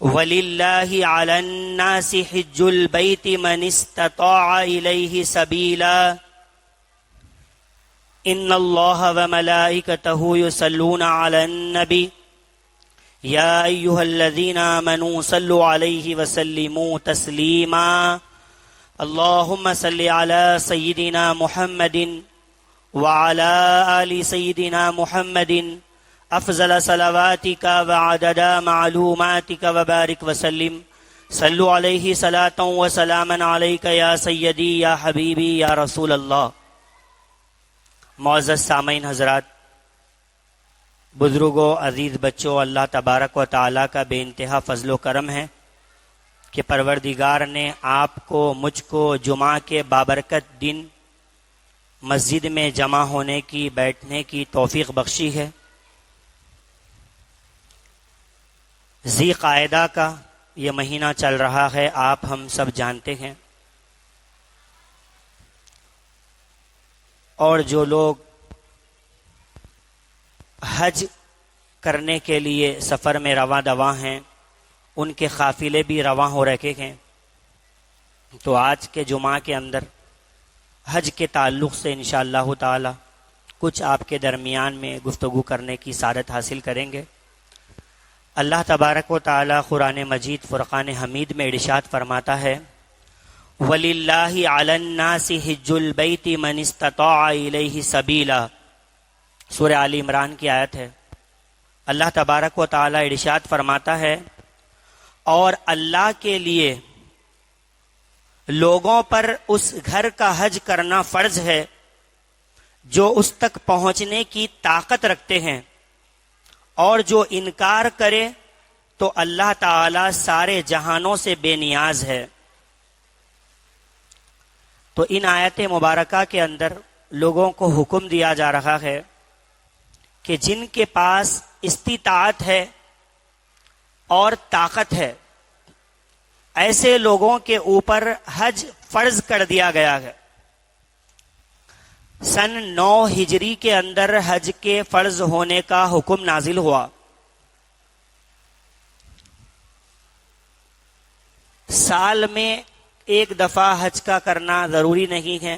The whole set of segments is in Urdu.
وَلِلَّهِ عَلَى النَّاسِ حِجُّ الْبَيْتِ مَنِ اسْتَطَاعَ إِلَيْهِ سَبِيلًا إِنَّ اللَّهَ وَمَلَائِكَتَهُ يُصَلُّونَ عَلَى النَّبِيِّ يَا أَيُّهَا الَّذِينَ آمَنُوا صَلُّوا عَلَيْهِ وَسَلِّمُوا تَسْلِيمًا اللهم صل على سيدنا محمد وعلى آل سيدنا محمد افضل صلواتك وعدد معلوماتك وبارك وسلم صلوا عليه صلاة وسلاما عليك يا سيدي يا حبيبي يا رسول اللہ۔ معزز سامعین حضرات، بزرگوں، عزیز بچوں، اللہ تبارک و تعالیٰ کا بے انتہا فضل و کرم ہے کہ پروردگار نے آپ کو، مجھ کو جمعہ کے بابرکت دن مسجد میں جمع ہونے کی، بیٹھنے کی توفیق بخشی ہے۔ ذی قعدہ کا یہ مہینہ چل رہا ہے، آپ ہم سب جانتے ہیں، اور جو لوگ حج کرنے کے لیے سفر میں رواں دواں ہیں ان کے قافلے بھی رواں ہو رکھے ہیں۔ تو آج کے جمعہ کے اندر حج کے تعلق سے انشاءاللہ تعالی کچھ آپ کے درمیان میں گفتگو کرنے کی سعادت حاصل کریں گے۔ اللہ تبارک و تعالی قرآن مجید فرقان حمید میں ارشاد فرماتا ہے وَلِلَّهِ عَلَى النَّاسِ حِجُّ الْبَيْتِ مَنِ اسْتَطَاعَ إِلَيْهِ سَبِيلًا، سورہ آل عمران کی آیت ہے۔ اللہ تبارک و تعالی ارشاد فرماتا ہے اور اللہ کے لیے لوگوں پر اس گھر کا حج کرنا فرض ہے جو اس تک پہنچنے کی طاقت رکھتے ہیں، اور جو انکار کرے تو اللہ تعالی سارے جہانوں سے بے نیاز ہے۔ تو ان آیت مبارکہ کے اندر لوگوں کو حکم دیا جا رہا ہے کہ جن کے پاس استطاعت ہے اور طاقت ہے، ایسے لوگوں کے اوپر حج فرض کر دیا گیا ہے۔ سن 9 ہجری کے اندر حج کے فرض ہونے کا حکم نازل ہوا۔ سال میں ایک دفعہ حج کا کرنا ضروری نہیں ہے،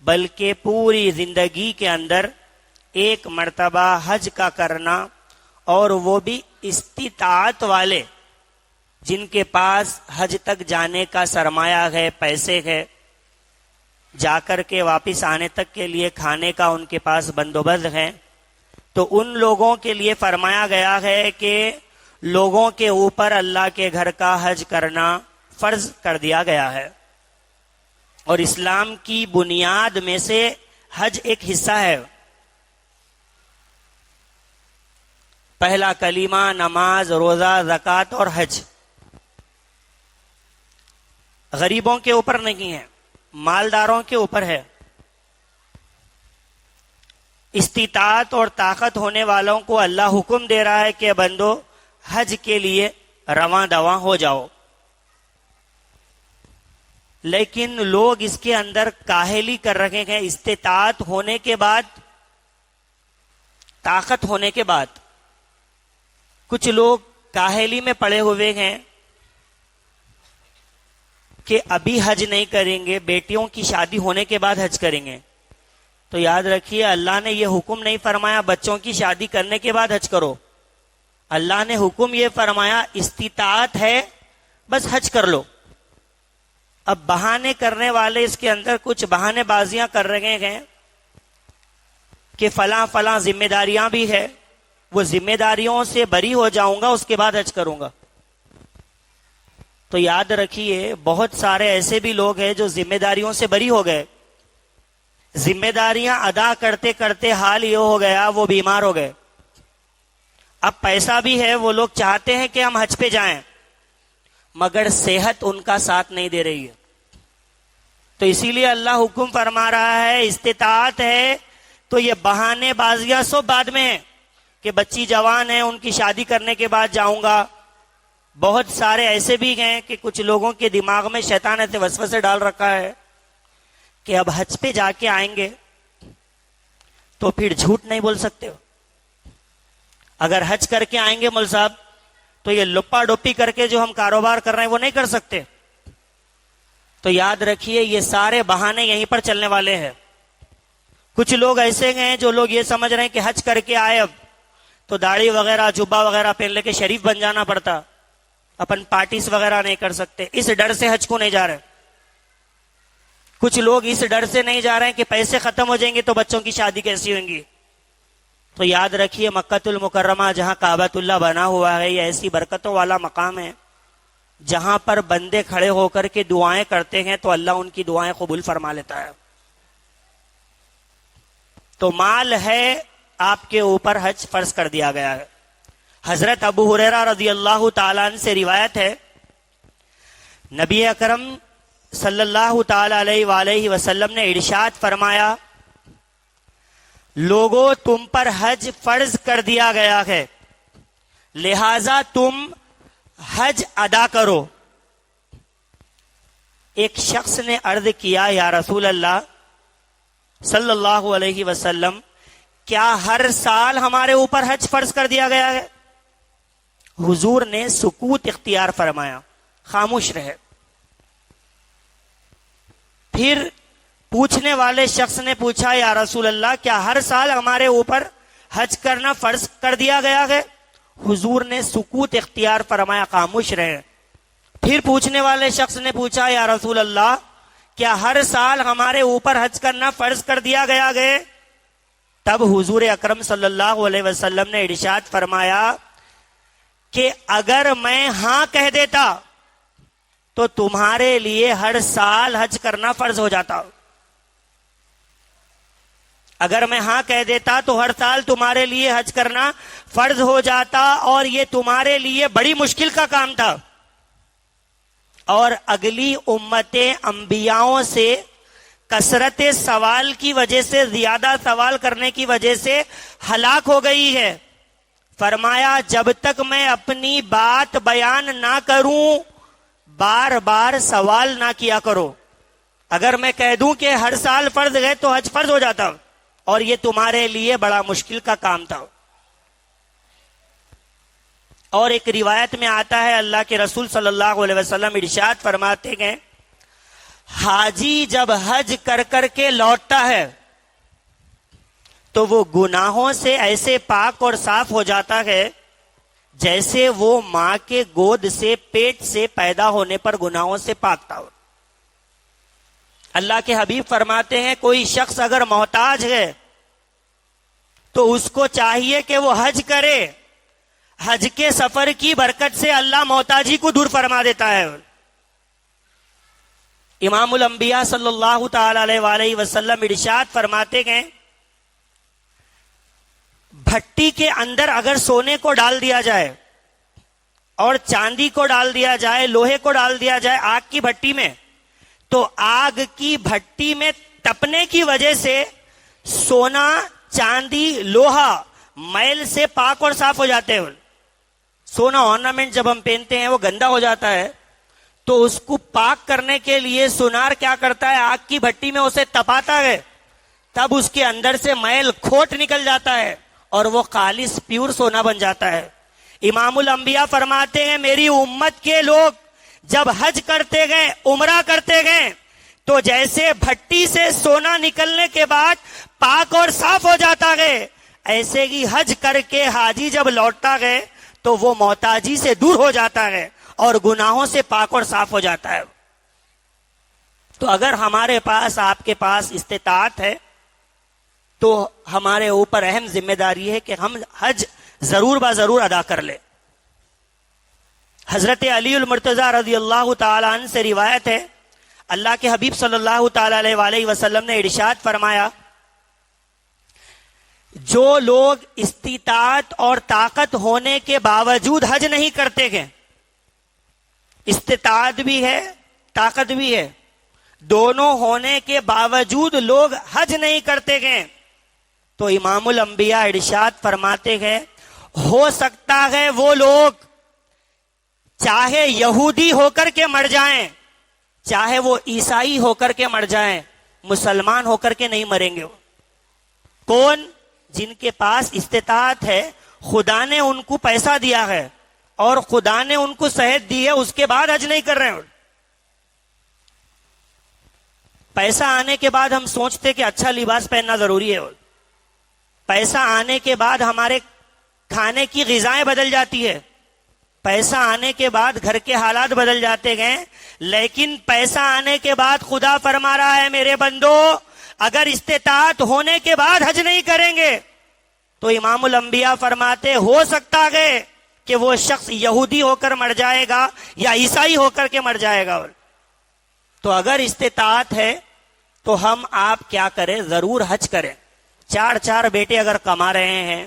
بلکہ پوری زندگی کے اندر ایک مرتبہ حج کا کرنا، اور وہ بھی استطاعت والے جن کے پاس حج تک جانے کا سرمایہ ہے، پیسے ہے، جا کر کے واپس آنے تک کے لیے کھانے کا ان کے پاس بندوبست ہے، تو ان لوگوں کے لیے فرمایا گیا ہے کہ لوگوں کے اوپر اللہ کے گھر کا حج کرنا فرض کر دیا گیا ہے۔ اور اسلام کی بنیاد میں سے حج ایک حصہ ہے۔ پہلا کلمہ، نماز، روزہ، زکوٰۃ اور حج غریبوں کے اوپر نہیں ہے، مالداروں کے اوپر ہے۔ استطاعت اور طاقت ہونے والوں کو اللہ حکم دے رہا ہے کہ بندو حج کے لیے رواں دواں ہو جاؤ، لیکن لوگ اس کے اندر کاہلی کر رہے ہیں۔ استطاعت ہونے کے بعد، طاقت ہونے کے بعد کچھ لوگ کاہلی میں پڑے ہوئے ہیں کہ ابھی حج نہیں کریں گے، بیٹیوں کی شادی ہونے کے بعد حج کریں گے۔ تو یاد رکھیے، اللہ نے یہ حکم نہیں فرمایا بچوں کی شادی کرنے کے بعد حج کرو۔ اللہ نے حکم یہ فرمایا استطاعت ہے بس حج کر لو۔ اب بہانے کرنے والے اس کے اندر کچھ بہانے بازیاں کر رہے ہیں کہ فلاں فلاں ذمہ داریاں بھی ہے، وہ ذمہ داریوں سے بری ہو جاؤں گا اس کے بعد حج کروں گا۔ تو یاد رکھیے، بہت سارے ایسے بھی لوگ ہیں جو ذمہ داریوں سے بری ہو گئے، ذمہ داریاں ادا کرتے کرتے حال یہ ہو گیا وہ بیمار ہو گئے۔ اب پیسہ بھی ہے، وہ لوگ چاہتے ہیں کہ ہم حج پہ جائیں، مگر صحت ان کا ساتھ نہیں دے رہی ہے۔ تو اسی لیے اللہ حکم فرما رہا ہے استطاعت ہے تو یہ بہانے بازیاں سب بعد میں ہیں کہ بچی جوان ہے، ان کی شادی کرنے کے بعد جاؤں گا۔ بہت سارے ایسے بھی ہیں کہ کچھ لوگوں کے دماغ میں شیطان ایسے وسوسے ڈال رکھا ہے کہ اب حج پہ جا کے آئیں گے تو پھر جھوٹ نہیں بول سکتے ہو۔ اگر حج کر کے آئیں گے مول صاحب تو یہ لپا ڈپی کر کے جو ہم کاروبار کر رہے ہیں وہ نہیں کر سکتے. تو یاد رکھیے یہ سارے بہانے یہیں پر چلنے والے ہیں. کچھ لوگ ایسے ہیں جو لوگ یہ سمجھ رہے ہیں کہ حج کر کے آئے اب تو داڑھی وغیرہ جبہ وغیرہ پہن لے کے شریف بن جانا پڑتا, اپن پارٹیز وغیرہ نہیں کر سکتے, اس ڈر سے حج کو نہیں جا رہے. کچھ لوگ اس ڈر سے نہیں جا رہے ہیں کہ پیسے ختم ہو جائیں گے تو بچوں کی شادی کیسی ہویں گی. تو یاد رکھیے مکۃ المکرمہ جہاں کعبۃ اللہ بنا ہوا ہے یہ ایسی برکتوں والا مقام ہے جہاں پر بندے کھڑے ہو کر کے دعائیں کرتے ہیں تو اللہ ان کی دعائیں قبول فرما لیتا ہے. تو مال ہے آپ کے اوپر حج فرض کر دیا گیا ہے. حضرت ابو ہریرہ رضی اللہ تعالیٰ عنہ سے روایت ہے, نبی اکرم صلی اللہ تعالی علیہ وآلہ وسلم نے ارشاد فرمایا, لوگوں تم پر حج فرض کر دیا گیا ہے لہذا تم حج ادا کرو. ایک شخص نے عرض کیا, یا رسول اللہ صلی اللہ علیہ وسلم کیا ہر سال ہمارے اوپر حج فرض کر دیا گیا ہے؟ حضور نے سکوت اختیار فرمایا, خاموش رہے. پھر پوچھنے والے شخص نے پوچھا, یا رسول اللہ کیا ہر سال ہمارے اوپر حج کرنا فرض کر دیا گیا ہے؟ حضور نے سکوت اختیار فرمایا, خاموش رہے. پھر پوچھنے والے شخص نے پوچھا, یا رسول اللہ کیا ہر سال ہمارے اوپر حج کرنا فرض کر دیا گیا ہے؟ تب حضور اکرم صلی اللہ علیہ وسلم نے ارشاد فرمایا کہ اگر میں ہاں کہہ دیتا تو تمہارے لیے ہر سال حج کرنا فرض ہو جاتا. اگر میں ہاں کہہ دیتا تو ہر سال تمہارے لیے حج کرنا فرض ہو جاتا, اور یہ تمہارے لیے بڑی مشکل کا کام تھا, اور اگلی امتیں انبیاؤں سے کثرت سوال کی وجہ سے, زیادہ سوال کرنے کی وجہ سے ہلاک ہو گئی ہے. فرمایا جب تک میں اپنی بات بیان نہ کروں بار بار سوال نہ کیا کرو. اگر میں کہہ دوں کہ ہر سال فرض ہے تو حج فرض ہو جاتا, اور یہ تمہارے لیے بڑا مشکل کا کام تھا. اور ایک روایت میں آتا ہے اللہ کے رسول صلی اللہ علیہ وسلم ارشاد فرماتے ہیں, حاجی جب حج کر کر کے لوٹتا ہے تو وہ گناہوں سے ایسے پاک اور صاف ہو جاتا ہے جیسے وہ ماں کے گود سے, پیٹ سے پیدا ہونے پر گناہوں سے پاک تھا. اللہ کے حبیب فرماتے ہیں کوئی شخص اگر محتاج ہے تو اس کو چاہیے کہ وہ حج کرے, حج کے سفر کی برکت سے اللہ محتاجی کو دور فرما دیتا ہے. امام الانبیاء صلی اللہ تعالی علیہ وآلہ وسلم ارشاد فرماتے ہیں, بھٹی کے اندر اگر سونے کو ڈال دیا جائے اور چاندی کو ڈال دیا جائے, لوہے کو ڈال دیا جائے آگ کی بھٹی میں, تو آگ کی بھٹی میں تپنے کی وجہ سے سونا, چاندی, لوہا میل سے پاک اور صاف ہو جاتے ہیں. سونا ornament جب ہم پہنتے ہیں وہ گندا ہو جاتا ہے تو اس کو پاک کرنے کے لیے سونار کیا کرتا ہے, آگ کی بھٹی میں اسے تپاتا ہے, تب اس کے اندر سے میل کھوٹ نکل جاتا ہے اور وہ خالص پیور سونا بن جاتا ہے. امام الانبیاء فرماتے ہیں میری امت کے لوگ جب حج کرتے گئے, عمرہ کرتے گئے, تو جیسے بھٹی سے سونا نکلنے کے بعد پاک اور صاف ہو جاتا ہے, ایسے ہی حج کر کے حاجی جب لوٹتا ہے تو وہ محتاجی سے دور ہو جاتا ہے اور گناہوں سے پاک اور صاف ہو جاتا ہے. تو اگر ہمارے پاس, آپ کے پاس استطاعت ہے تو ہمارے اوپر اہم ذمہ داری ہے کہ ہم حج ضرور ضرور ادا کر لیں. حضرت علی المرتضی رضی اللہ تعالی عنہ سے روایت ہے, اللہ کے حبیب صلی اللہ تعالی علیہ وآلہ وسلم نے ارشاد فرمایا, جو لوگ استطاعت اور طاقت ہونے کے باوجود حج نہیں کرتے ہیں, استطاعت بھی ہے طاقت بھی ہے, دونوں ہونے کے باوجود لوگ حج نہیں کرتے ہیں, تو امام الانبیاء ارشاد فرماتے ہیں ہو سکتا ہے وہ لوگ چاہے یہودی ہو کر کے مر جائیں, چاہے وہ عیسائی ہو کر کے مر جائیں, مسلمان ہو کر کے نہیں مریں گے. کون؟ جن کے پاس استطاعت ہے, خدا نے ان کو پیسہ دیا ہے اور خدا نے ان کو صحت دی ہے، اس کے بعد حج نہیں کر رہے ہیں. پیسہ آنے کے بعد ہم سوچتے کہ اچھا لباس پہننا ضروری ہے. پیسہ آنے کے بعد ہمارے کھانے کی غذائیں بدل جاتی ہے. پیسہ آنے کے بعد گھر کے حالات بدل جاتے گئے. لیکن پیسہ آنے کے بعد خدا فرما رہا ہے میرے بندو اگر استطاعت ہونے کے بعد حج نہیں کریں گے تو امام الانبیاء فرماتے ہو سکتا ہے کہ وہ شخص یہودی ہو کر مر جائے گا یا عیسائی ہو کر کے مر جائے گا. تو اگر استطاعت ہے تو ہم آپ کیا کریں، ضرور حج کریں. 4 بیٹے اگر کما رہے ہیں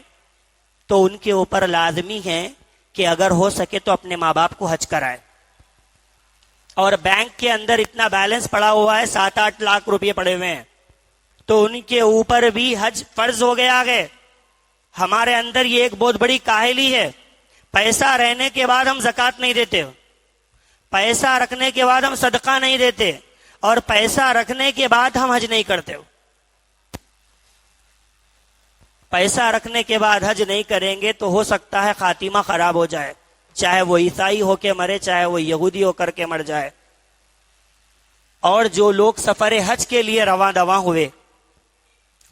تو ان کے اوپر لازمی ہے کہ اگر ہو سکے تو اپنے ماں باپ کو حج کرائے. اور بینک کے اندر اتنا بیلنس پڑا ہوا ہے 7-8 لاکھ روپے پڑے ہوئے ہیں تو ان کے اوپر بھی حج فرض ہو گیا ہے. ہمارے اندر یہ ایک بہت بڑی کاہلی ہے، پیسہ رہنے کے بعد ہم زکوٰۃ نہیں دیتے، پیسہ رکھنے کے بعد ہم صدقہ نہیں دیتے، اور پیسہ رکھنے کے بعد ہم حج نہیں کرتے. پیسہ رکھنے کے بعد حج نہیں کریں گے تو ہو سکتا ہے خاتمہ خراب ہو جائے، چاہے وہ عیسائی ہو کے مرے چاہے وہ یہودی ہو کر کے مر جائے. اور جو لوگ سفر حج کے لیے رواں دواں ہوئے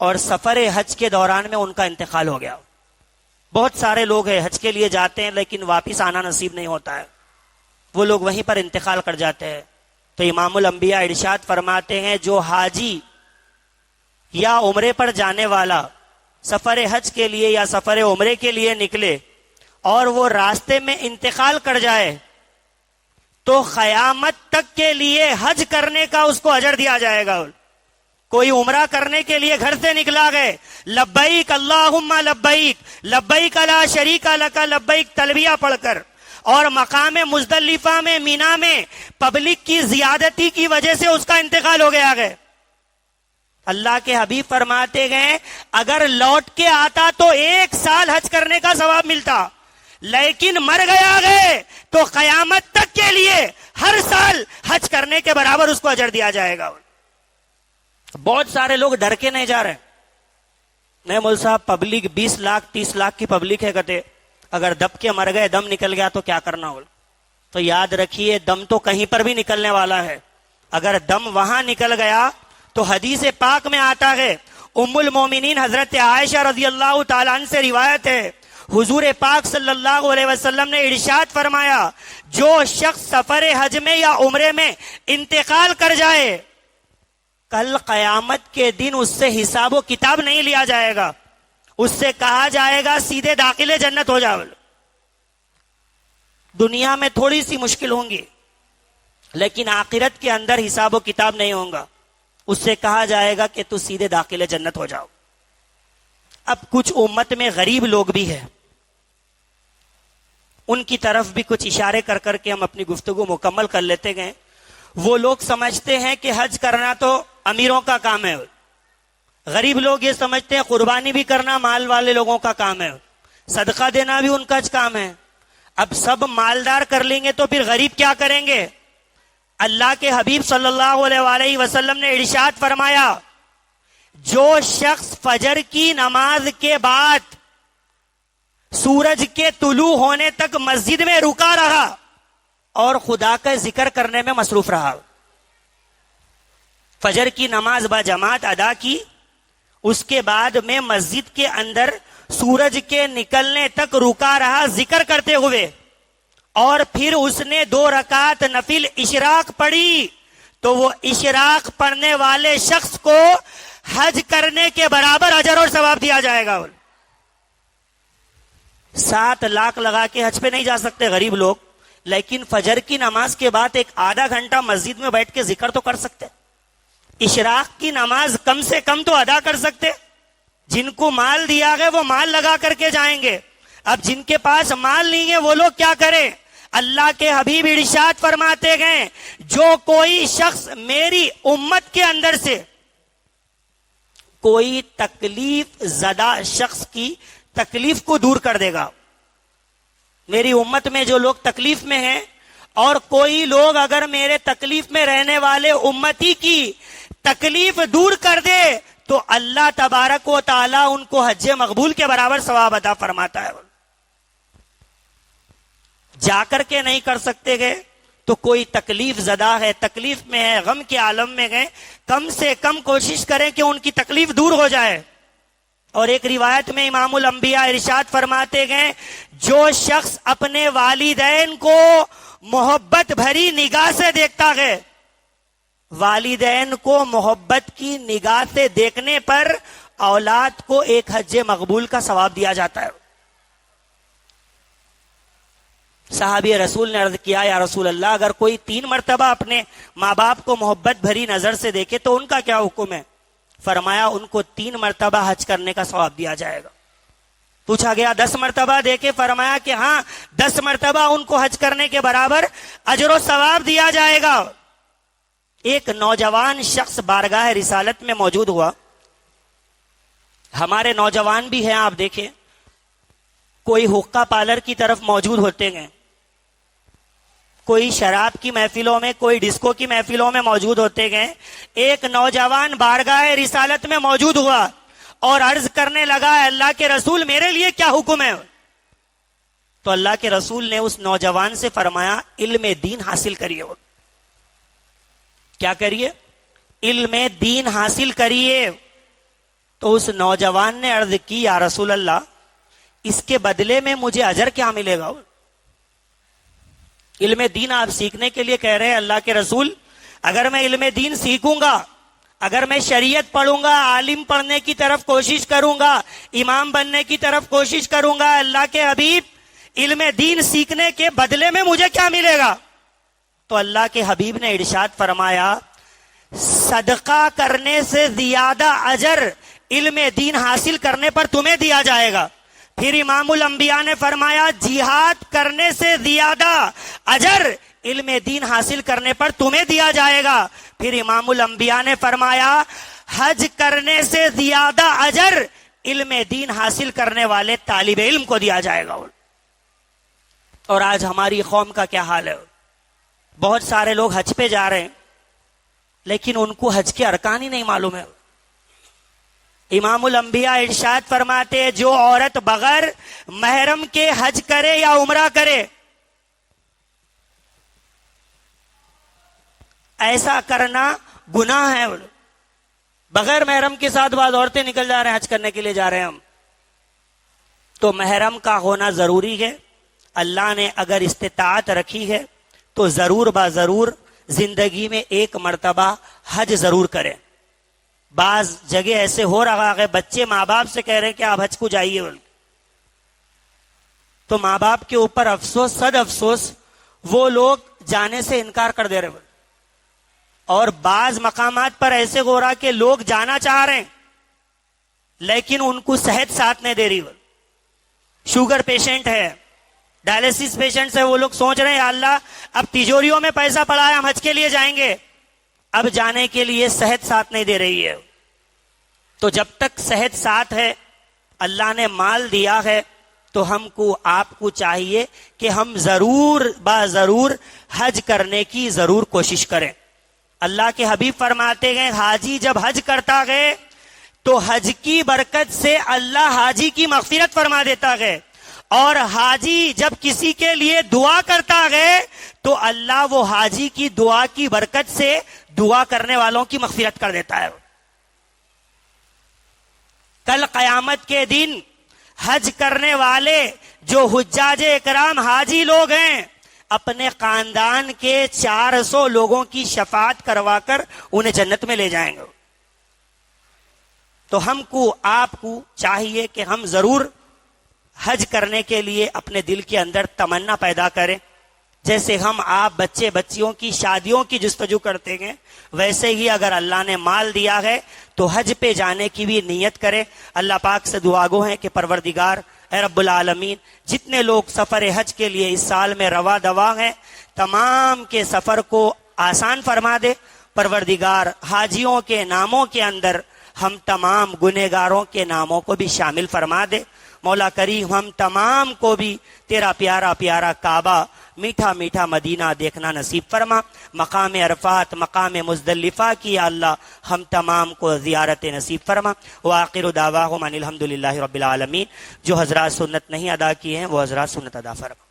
اور سفر حج کے دوران میں ان کا انتقال ہو گیا، بہت سارے لوگ ہیں حج کے لیے جاتے ہیں لیکن واپس آنا نصیب نہیں ہوتا ہے، وہ لوگ وہیں پر انتقال کر جاتے ہیں. تو امام الانبیاء ارشاد فرماتے ہیں جو حاجی یا عمرے پر جانے والا سفر حج کے لیے یا سفر عمرے کے لیے نکلے اور وہ راستے میں انتقال کر جائے تو قیامت تک کے لیے حج کرنے کا اس کو اجر دیا جائے گا. کوئی عمرہ کرنے کے لیے گھر سے نکلا گئے، لبیک اللہم لبیک لبیک لا شریک لک لبیک تلبیہ پڑھ کر، اور مقام مزدلفہ میں مینا میں پبلک کی زیادتی کی وجہ سے اس کا انتقال ہو گیا ہے. اللہ کے حبیب فرماتے گئے اگر لوٹ کے آتا تو 1 سال حج کرنے کا ثواب ملتا، لیکن مر گیا ہے تو قیامت تک کے لیے ہر سال حج کرنے کے برابر اس کو اجر دیا جائے گا. بہت سارے لوگ ڈر کے نہیں جا رہے. نہیں مول صاحب پبلک 20 لاکھ 30 لاکھ کی پبلک ہے کہتے اگر دب کے مر گئے دم نکل گیا تو کیا کرنا ہو. تو یاد رکھیے دم تو کہیں پر بھی نکلنے والا ہے. اگر دم وہاں نکل گیا تو حدیث پاک میں آتا ہے، ام المومنین حضرت عائشہ رضی اللہ تعالیٰ عنہ سے روایت ہے، حضور پاک صلی اللہ علیہ وسلم نے ارشاد فرمایا جو شخص سفر حج میں یا عمرے میں انتقال کر جائے کل قیامت کے دن اس سے حساب و کتاب نہیں لیا جائے گا، اس سے کہا جائے گا سیدھے داخل جنت ہو جاؤ. دنیا میں تھوڑی سی مشکل ہوں گی لیکن آخرت کے اندر حساب و کتاب نہیں ہوگا، اس سے کہا جائے گا کہ تو سیدھے داخل جنت ہو جاؤ. اب کچھ امت میں غریب لوگ بھی ہیں، ان کی طرف بھی کچھ اشارے کر کر کے ہم اپنی گفتگو مکمل کر لیتے گئے. وہ لوگ سمجھتے ہیں کہ حج کرنا تو امیروں کا کام ہے، غریب لوگ یہ سمجھتے ہیں قربانی بھی کرنا مال والے لوگوں کا کام ہے، صدقہ دینا بھی ان کا کام ہے. اب سب مالدار کر لیں گے تو پھر غریب کیا کریں گے؟ اللہ کے حبیب صلی اللہ علیہ وسلم نے ارشاد فرمایا جو شخص فجر کی نماز کے بعد سورج کے طلوع ہونے تک مسجد میں رکا رہا اور خدا کا ذکر کرنے میں مصروف رہا، فجر کی نماز با جماعت ادا کی، اس کے بعد میں مسجد کے اندر سورج کے نکلنے تک رکا رہا ذکر کرتے ہوئے، اور پھر اس نے 2 رکعت نفل اشراق پڑھی تو وہ اشراق پڑھنے والے شخص کو حج کرنے کے برابر اجر اور ثواب دیا جائے گا. 7 لاکھ لگا کے حج پہ نہیں جا سکتے غریب لوگ، لیکن فجر کی نماز کے بعد ایک آدھا گھنٹہ مسجد میں بیٹھ کے ذکر تو کر سکتے، اشراق کی نماز کم سے کم تو ادا کر سکتے. جن کو مال دیا گیا وہ مال لگا کر کے جائیں گے، اب جن کے پاس مال نہیں ہے وہ لوگ کیا کریں؟ اللہ کے حبیب ارشاد فرماتے گئے جو کوئی شخص میری امت کے اندر سے کوئی تکلیف زدہ شخص کی تکلیف کو دور کر دے گا، میری امت میں جو لوگ تکلیف میں ہیں اور کوئی لوگ اگر میرے تکلیف میں رہنے والے امتی کی تکلیف دور کر دے تو اللہ تبارک و تعالی ان کو حج مقبول کے برابر ثواب عطا فرماتا ہے. جا کر کے نہیں کر سکتے گئے تو کوئی تکلیف زدہ ہے، تکلیف میں ہے، غم کے عالم میں گئے، کم سے کم کوشش کریں کہ ان کی تکلیف دور ہو جائے۔ اور ایک روایت میں امام الانبیاء ارشاد فرماتے گئے، جو شخص اپنے والدین کو محبت بھری نگاہ سے دیکھتا ہے، والدین کو محبت کی نگاہ سے دیکھنے پر اولاد کو ایک حج مقبول کا ثواب دیا جاتا ہے۔ صحابی رسول نے عرض کیا، یا رسول اللہ، اگر کوئی 3 مرتبہ اپنے ماں باپ کو محبت بھری نظر سے دیکھے تو ان کا کیا حکم ہے؟ فرمایا ان کو 3 مرتبہ حج کرنے کا ثواب دیا جائے گا۔ پوچھا گیا 10 مرتبہ دیکھے؟ فرمایا کہ ہاں، 10 مرتبہ ان کو حج کرنے کے برابر اجر و ثواب دیا جائے گا۔ ایک نوجوان شخص بارگاہ رسالت میں موجود ہوا۔ ہمارے نوجوان بھی ہیں، آپ دیکھیں، کوئی حقہ پارلر کی طرف موجود ہوتے ہیں، کوئی شراب کی محفلوں میں، کوئی ڈسکو کی محفلوں میں موجود ہوتے گئے۔ ایک نوجوان بارگاہ رسالت میں موجود ہوا اور عرض کرنے لگا، اللہ کے رسول، میرے لیے کیا حکم ہے؟ تو اللہ کے رسول نے اس نوجوان سے فرمایا، علم دین حاصل کریے۔ کیا کریے؟ علم دین حاصل کریے۔ تو اس نوجوان نے عرض کی، یا رسول اللہ، اس کے بدلے میں مجھے اجر کیا ملے گا؟ علم دین آپ سیکھنے کے لیے کہہ رہے ہیں، اللہ کے رسول، اگر میں علم دین سیکھوں گا، اگر میں شریعت پڑھوں گا، عالم پڑھنے کی طرف کوشش کروں گا، امام بننے کی طرف کوشش کروں گا، اللہ کے حبیب، علم دین سیکھنے کے بدلے میں مجھے کیا ملے گا؟ تو اللہ کے حبیب نے ارشاد فرمایا، صدقہ کرنے سے زیادہ اجر علم دین حاصل کرنے پر تمہیں دیا جائے گا۔ پھر امام الانبیاء نے فرمایا، جہاد کرنے سے زیادہ اجر علم دین حاصل کرنے پر تمہیں دیا جائے گا۔ پھر امام الانبیاء نے فرمایا، حج کرنے سے زیادہ اجر علم دین حاصل کرنے والے طالب علم کو دیا جائے گا۔ اور آج ہماری قوم کا کیا حال ہے؟ بہت سارے لوگ حج پہ جا رہے ہیں لیکن ان کو حج کے ارکان ہی نہیں معلوم ہے۔ امام الانبیاء ارشاد فرماتے، جو عورت بغیر محرم کے حج کرے یا عمرہ کرے، ایسا کرنا گناہ ہے۔ بغیر محرم کے ساتھ بعض عورتیں نکل جا رہے ہیں، حج کرنے کے لیے جا رہے ہیں ہم، تو محرم کا ہونا ضروری ہے۔ اللہ نے اگر استطاعت رکھی ہے تو ضرور با ضرور زندگی میں 1 مرتبہ حج ضرور کریں۔ بعض جگہ ایسے ہو رہا ہے، بچے ماں باپ سے کہہ رہے ہیں کہ آپ حج کو جائیے، تو ماں باپ کے اوپر افسوس، صد افسوس، وہ لوگ جانے سے انکار کر دے رہے ہیں۔ اور بعض مقامات پر ایسے ہو رہا کہ لوگ جانا چاہ رہے ہیں لیکن ان کو صحت ساتھ نہیں دے رہی۔ شوگر پیشنٹ ہے، ڈائلیسس پیشنٹس ہے، وہ لوگ سوچ رہے ہیں، یا اللہ، اب تجوریوں میں پیسہ پڑا ہے، ہم حج کے لیے جائیں گے، اب جانے کے لیے صحت ساتھ نہیں دے رہی ہے۔ تو جب تک صحت ساتھ ہے، اللہ نے مال دیا ہے، تو ہم کو، آپ کو چاہیے کہ ہم ضرور با ضرور حج کرنے کی ضرور کوشش کریں۔ اللہ کے حبیب فرماتے ہیں، حاجی جب حج کرتا ہے تو حج کی برکت سے اللہ حاجی کی مغفرت فرما دیتا ہے، اور حاجی جب کسی کے لیے دعا کرتا ہے تو اللہ وہ حاجی کی دعا کی برکت سے دعا کرنے والوں کی مغفرت کر دیتا ہے۔ کل قیامت کے دن حج کرنے والے جو حجاج اکرام حاجی لوگ ہیں، اپنے خاندان کے 400 لوگوں کی شفاعت کروا کر انہیں جنت میں لے جائیں گے۔ تو ہم کو، آپ کو چاہیے کہ ہم ضرور حج کرنے کے لیے اپنے دل کے اندر تمنا پیدا کریں۔ جیسے ہم، آپ، بچے بچیوں کی شادیوں کی جستجو کرتے ہیں، ویسے ہی اگر اللہ نے مال دیا ہے تو حج پہ جانے کی بھی نیت کرے۔ اللہ پاک سے دعا گو ہیں کہ پروردگار اے رب العالمین، جتنے لوگ سفر حج کے لیے اس سال میں روا دوا ہیں، تمام کے سفر کو آسان فرما دے۔ پروردگار حاجیوں کے ناموں کے اندر ہم تمام گنہگاروں کے ناموں کو بھی شامل فرما دے۔ مولا کریم ہم تمام کو بھی تیرا پیارا پیارا کعبہ، میٹھا میٹھا مدینہ دیکھنا نصیب فرما۔ مقام عرفات، مقام مزدلفہ کی یا اللہ ہم تمام کو زیارت نصیب فرما۔ وآخر دعواہم ان الحمدللہ رب العالمین۔ جو حضرات سنت نہیں ادا کیے ہیں وہ حضرات سنت ادا فرما۔